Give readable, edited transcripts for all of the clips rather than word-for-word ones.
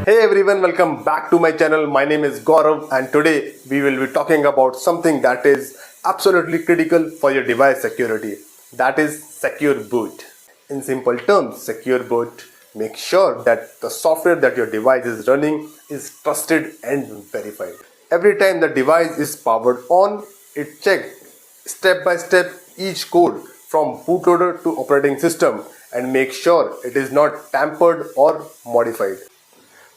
Hey everyone, welcome back to my channel. My name is Gaurav and today we will be talking about something that is absolutely critical for your device security. That is secure boot. In simple terms, secure boot makes sure that the software that your device is running is trusted and verified. Every time the device is powered on, it checks step by step each code from bootloader to operating system and make sure it is not tampered or modified.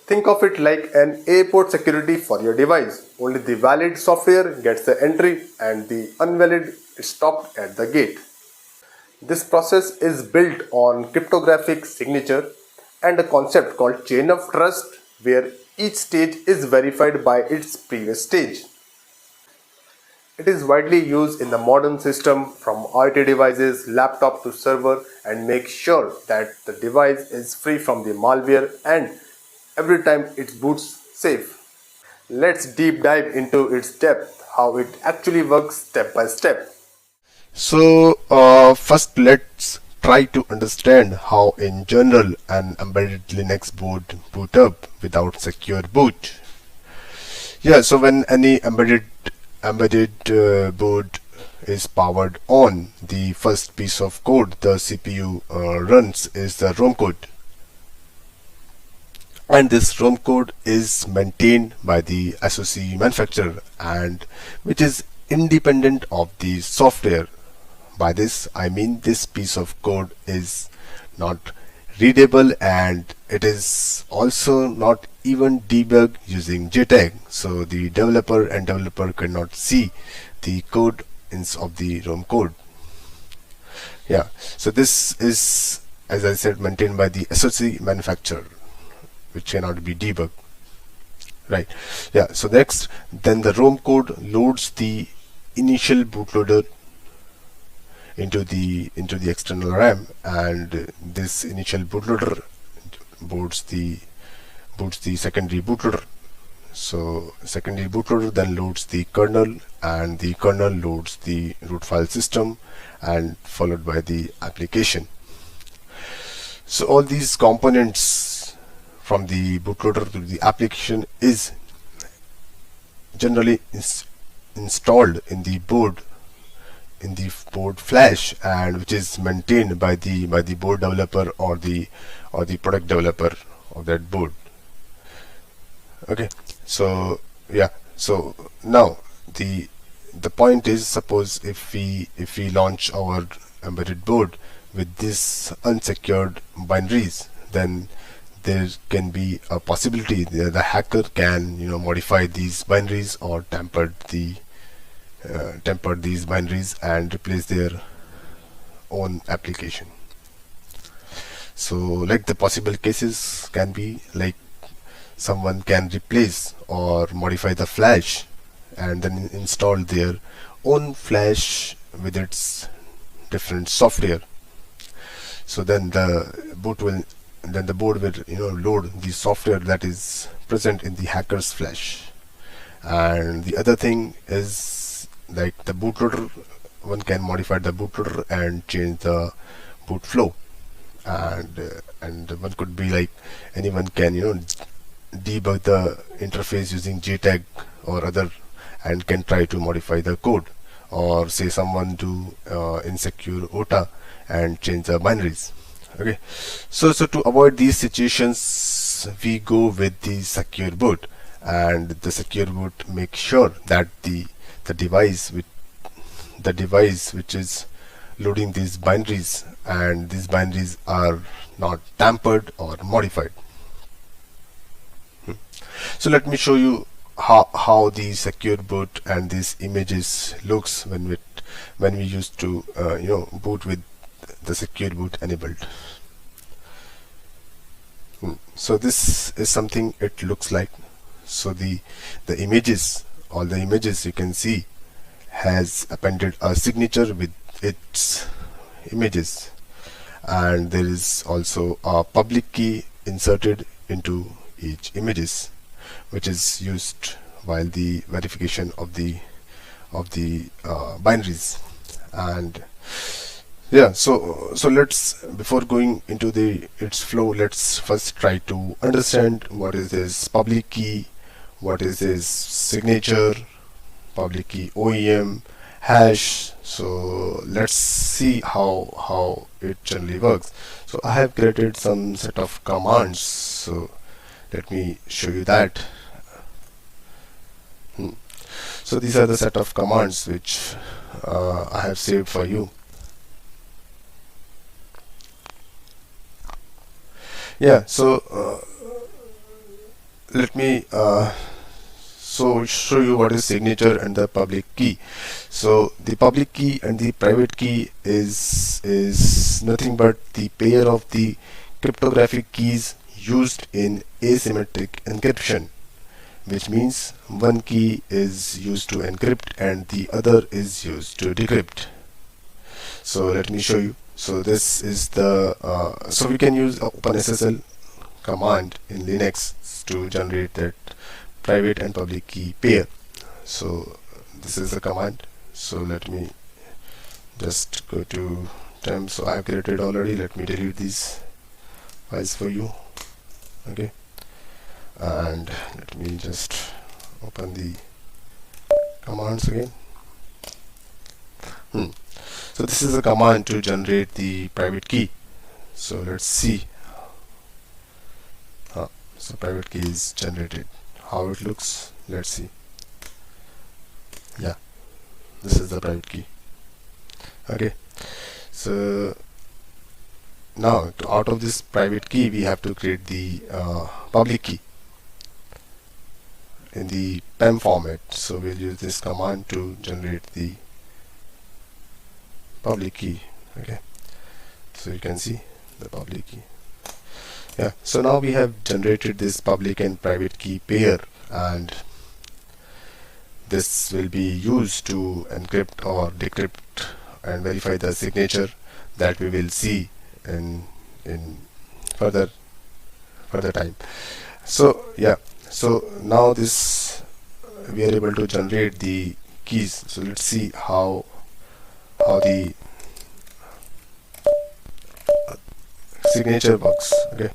Think of it like an airport security for your device. Only the valid software gets the entry and the invalid is stopped at the gate. This process is built on cryptographic signature and a concept called chain of trust where each stage is verified by its previous stage. It is widely used in the modern system from IoT devices, laptop to server and makes sure that the device is free from the malware and every time it boots safe. Let's deep dive into its depth, how it actually works step by step. First let's try to understand how in general an embedded Linux board boot up without secure boot. So when any embedded board is powered on, the first piece of code the CPU runs is the ROM code. And this ROM code is maintained by the SoC manufacturer and which is independent of the software. By this I mean this piece of code is not readable and it is also not even debugged using JTAG, so the developer cannot see the code of the ROM code. So this is, as I said, maintained by the SoC manufacturer, which cannot be debugged, right? So next, then the ROM code loads the initial bootloader into the external RAM, and this initial bootloader boots the secondary bootloader. So secondary bootloader then loads the kernel, and the kernel loads the root file system and followed by the application. So all these components from the bootloader to the application is generally installed in the board flash, and which is maintained by the board developer or the product developer of that board. Okay, so now the point is, suppose if we launch our embedded board with this unsecured binaries, then there can be a possibility that the hacker can modify these binaries or tamper these binaries and replace their own application. So like the possible cases can be like someone can replace or modify the flash and then install their own flash with its different software. So then the board will load the software that is present in the hacker's flash. And the other thing is, like the bootloader, one can modify the bootloader and change the boot flow, and one could be like anyone can debug the interface using JTAG or other, and can try to modify the code, or say someone do insecure OTA and change the binaries. Okay, so to avoid these situations, we go with the secure boot, and the secure boot makes sure that the device which is loading these binaries, and these binaries are not tampered or modified. So let me show you how the secure boot and these images looks when we used to boot with the secure boot enabled. So this is something it looks like. So the images, all the images you can see has appended a signature with its images, and there is also a public key inserted into each images, which is used while the verification of the binaries. And Yeah, so let's, before going into the its flow, let's first try to understand what is this public key, what is this signature, public key OEM, hash. So let's see how it generally works. So I have created some set of commands, so let me show you that. Hmm. So these are the set of commands which I have saved for you. Yeah, so let me show you what is signature and the public key. So the public key and the private key is nothing but the pair of the cryptographic keys used in asymmetric encryption, which means one key is used to encrypt and the other is used to decrypt. So let me show you. So this is the so we can use OpenSSL command in Linux to generate that private and public key pair. So this is the command. So let me just go to temp. So I have created already. Let me delete these files for you. Okay, and let me just open the commands again. So this is a command to generate the private key. So let's see. So private key is generated. How it looks, let's see. Yeah, this is the private key. Okay, so now out of this private key we have to create the public key in the PEM format. So we'll use this command to generate the public key. Okay, so you can see the public key. Yeah, so now we have generated this public and private key pair, and this will be used to encrypt or decrypt and verify the signature that we will see in further time. So yeah, so now this we are able to generate the keys. So let's see how the signature works. Okay.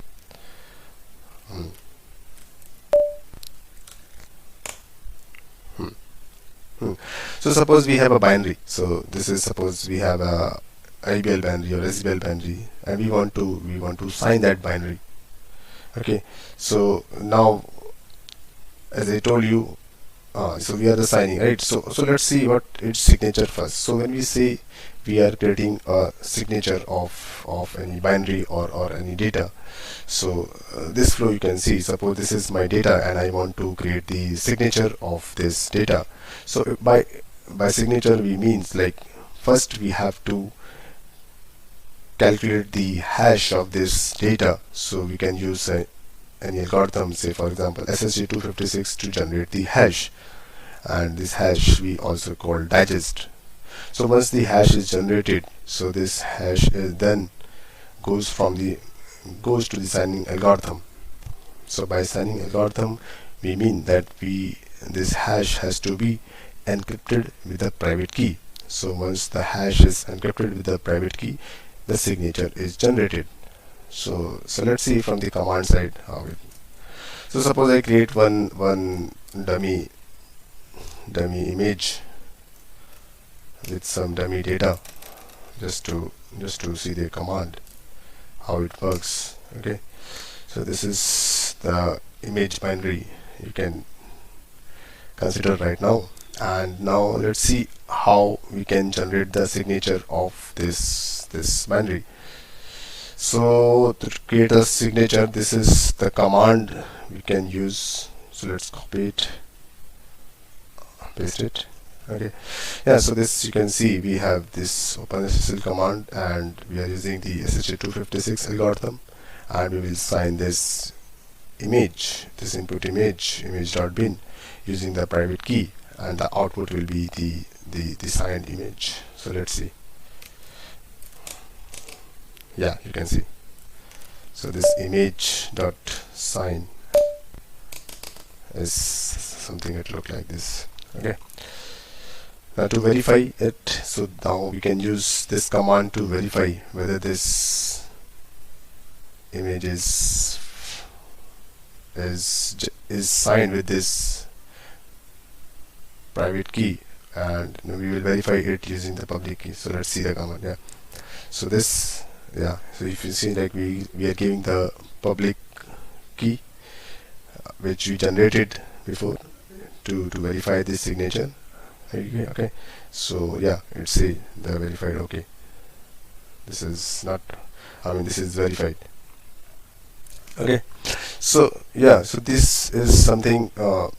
So suppose we have a binary. So this is, suppose we have a IBL binary or SBL binary, and we want to sign that binary. Okay, so now, as I told you, so we are the signing, right? So let's see what its signature first. So when we say we are creating a signature of any binary or any data, so this flow you can see, suppose this is my data and I want to create the signature of this data. So by signature we means, like, first we have to calculate the hash of this data. So we can use any algorithm, say for example SSJ256, to generate the hash, and this hash we also call digest. So once the hash is generated, so this hash is then goes to the signing algorithm. So by signing algorithm we mean that this hash has to be encrypted with the private key. So once the hash is encrypted with the private key, the signature is generated. So let's see from the command side how it. So suppose I create one dummy image with some dummy data, just to see the command how it works. Okay, so this is the image binary you can consider right now, and now let's see how we can generate the signature of this binary. So to create a signature, this is the command we can use. So let's copy it, paste it. Okay, yeah, so this you can see we have this OpenSSL command, and we are using the SSJ256 algorithm, and we will sign this image, this input image.bin, using the private key, and the output will be the signed image. So let's see. Yeah, you can see. So this image.sign is something that look like this. Okay, To verify it, so now we can use this command to verify whether this image is signed with this private key, and we will verify it using the public key. So let's see the command. Yeah, so this, yeah, so if you see, like we are giving the public key which we generated before to verify this signature. Okay, so yeah, it's the verified. Okay, this is not, I mean, this is verified. Okay, so yeah, so this is something, the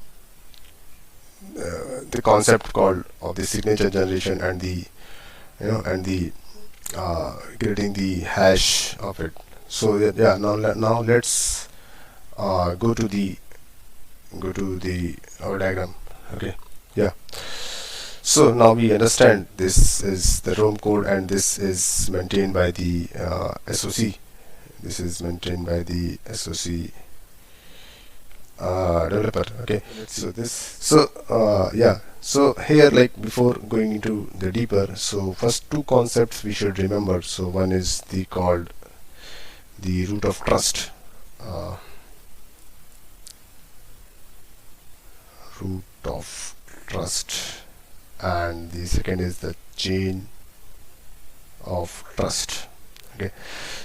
concept called of the signature generation, and the, and the creating the hash of it. So yeah, now let's go to the our diagram. Okay, yeah, so now we understand this is the ROM code, and this is maintained by the SOC. This is maintained by the SOC developer. Okay, so yeah, so here, like before going into the deeper, so first two concepts we should remember. So one is the called the root of trust, uh, root of trust, and the second is the chain of trust. Okay,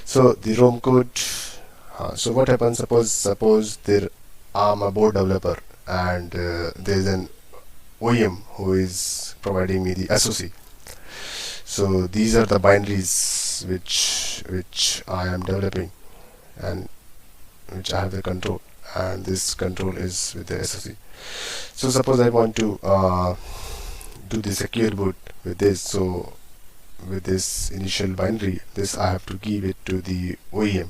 so the ROM code, so what happens, suppose there I'm a board developer, and there is an OEM who is providing me the SOC. So these are the binaries which I am developing, and which I have the control, and this control is with the SOC. So suppose I want to do the secure boot with this. So with this initial binary, this I have to give it to the OEM,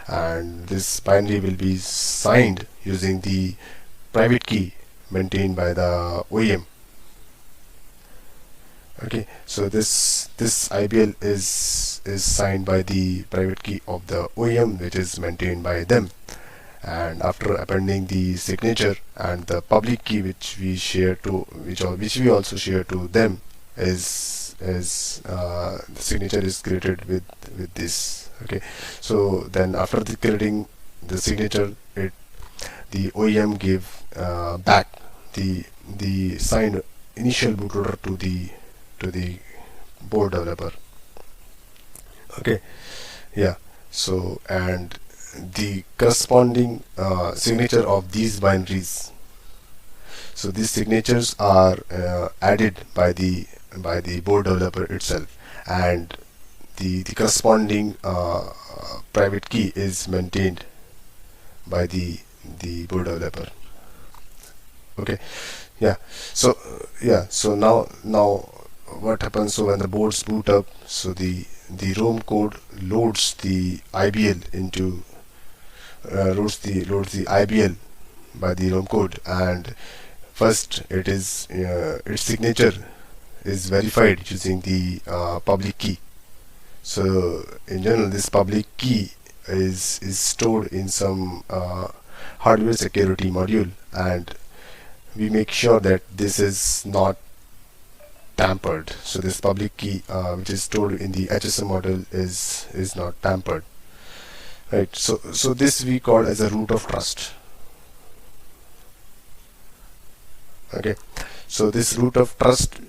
and this binary will be signed using the private key maintained by the OEM. Okay, so this IBL is signed by the private key of the OEM, which is maintained by them, and after appending the signature and the public key which we share to which we also share to them, is the signature is created with this. Okay, so then after creating the signature, the OEM give back the signed initial bootloader to the board developer. Okay, yeah, so and the corresponding signature of these binaries, so these signatures are added by the board developer itself, and the corresponding private key is maintained by the board developer. Okay, yeah, so so now what happens, so when the boards boot up, so the ROM code loads the IBL into loads the IBL by the ROM code, and first it is its signature is verified using the public key. So in general, this public key is stored in some hardware security module, and we make sure that this is not tampered. So this public key which is stored in the HSM model is not tampered, right? So this we call as a root of trust. Okay, so this root of trust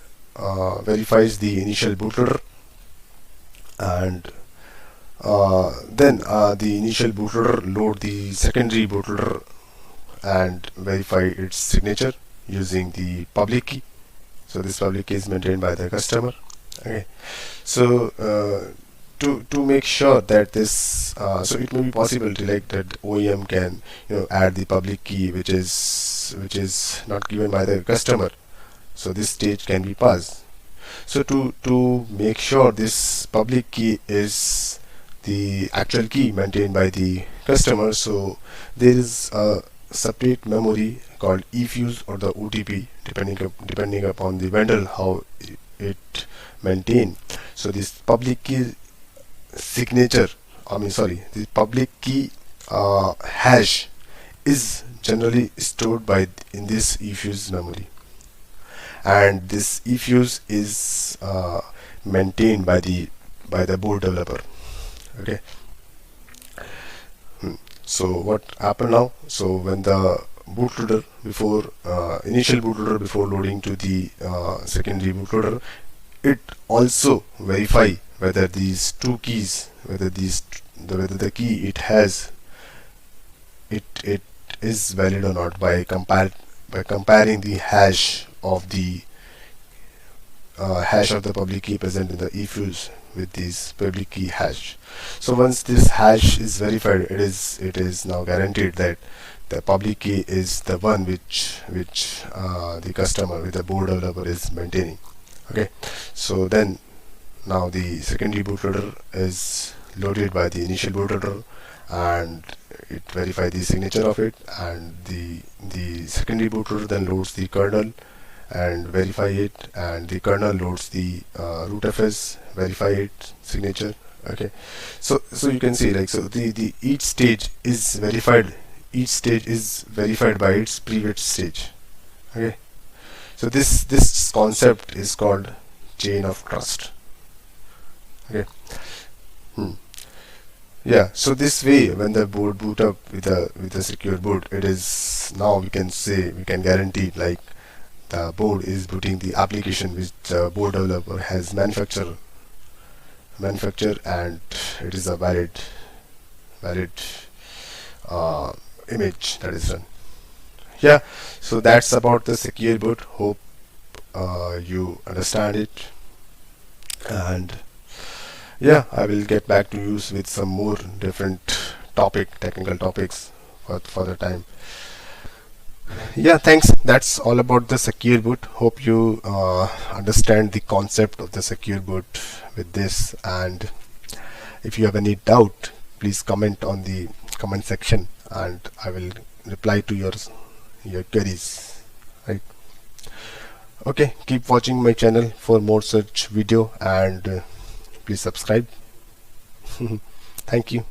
verifies the initial bootloader, and then the initial bootloader load the secondary bootloader and verify its signature using the public key. So this public key is maintained by the customer. Okay, so to make sure that this so it may be possible to, like, that OEM can add the public key which is not given by the customer, so this stage can be passed. So to make sure this public key is the actual key maintained by the customer, so there is a separate memory called eFuse or the OTP, depending upon the vendor how it maintained. So this public key signature, the public key hash is generally stored in this eFuse memory, and this eFuse is maintained by the board developer. Okay. So what happened now? So when the bootloader before initial bootloader before loading to the secondary bootloader, it also verify whether these two keys, whether the key it has, it is valid or not by comparing the hash of the public key present in the eFuse with this public key hash. So once this hash is verified, it is now guaranteed that the public key is the one which the customer with the board developer is maintaining. Okay, so then now the secondary bootloader is loaded by the initial bootloader, and it verifies the signature of it, and the secondary bootloader then loads the kernel and verify it, and the kernel loads the rootfs, verify it signature. Okay, so you can see, like, so the each stage is verified by its previous stage. Okay, so this concept is called chain of trust. Okay. Yeah, so this way, when the board boot up with a secure boot, it is now we can guarantee, like, the board is booting the application which the board developer has manufactured, and it is a valid image that is run. Yeah, so that's about the secure boot. Hope you understand it, and yeah, I will get back to you with some more different technical topics for the time. Yeah, thanks. That's all about the secure boot. Hope you understand the concept of the secure boot with this, and if you have any doubt, please comment on the comment section, and I will reply to your queries. Right. Okay, keep watching my channel for more such video, and please subscribe. Thank you.